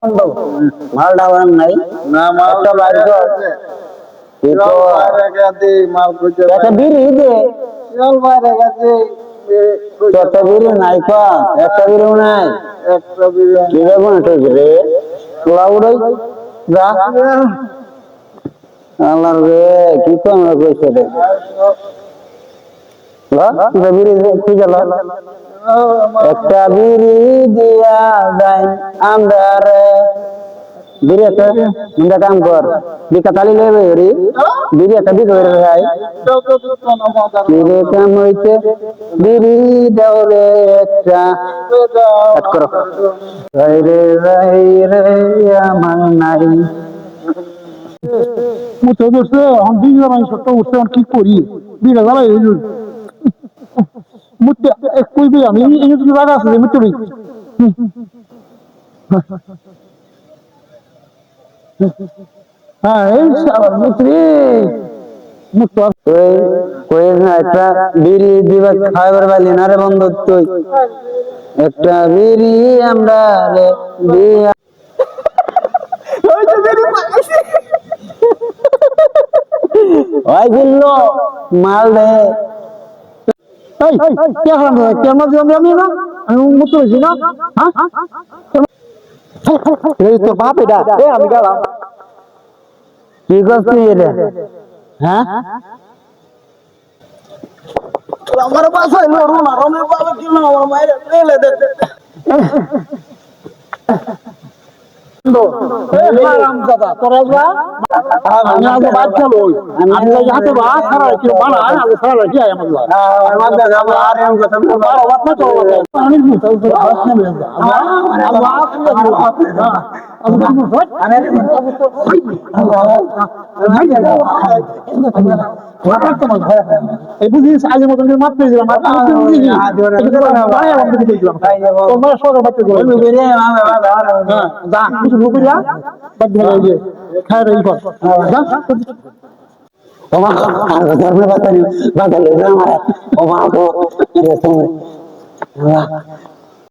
মালটা বান নাই না মালটা বাইরে আছে তো বাইরে গেছে মাল খুঁজে একটা বিড়ি দে চল বাইরে গেছে একটা বিড়ি নাই কো একটা বিড়ি নাই একটা বিরিয়ানি কি রে কোন ঠিক রে তোলা উড়াই যা আল্লাহ রে কি তো আমরা কইছে রে লা বিড়ি খুঁজে লা একটা বিড়ি দিয়া যাই আমরা রে বিড়ি একটা মুন্ডা কাম কর বিকা তালি লেবে রে বিড়ি একটা দিতে রে ভাই বিড়ি কাম হইছে বিড়ি দাও রে একটা কাট করো রে আমার নাই মুতে বসে এখন বিড়ি বানাই সত্য উঠছে এখন কি করি বিড়ি জ্বালাই মুতে কইবি আমি এই যে জায়গা আছে মুতে বই হ্যাঁ এই মুতে মুতে কই কই না একটা বিড়ি দিবা খাইবার বাইলি না রে বন্ধু তুই একটা বিড়ি আমরা রে দিয়া ওই তো বিড়ি পাইছি ওই দিল্লো মাল দে এই কে হারাম রে কেমন আমি না আমি মুতে বইছি না হ্যাঁ এই তো বাপ এটা আমি গেলাম কি করছিস রে হ্যাঁ আমার বাসায় লড়ু না রমের বাবা কি না আমার মায়ের লেলে দে আমি আজ বাচ্চা লই আমি হাতে বা সারা কি বানা আজ সারা কি আয় আমার আমার দাদা আমার আর এম কথা বাবা বাত না তো আমি মুতা তো হাত না মেলে এই বুঝিস আজ মতন মাপ পেয়ে দিলাম তোমার সরকার বাচ্চা করে যা কিছু ঢুকে যা বাদ ভালো হয়ে খায় রে কর যা ওমা ধর্মে বাতালি বাতালি আমার ওমা তো রে তুমি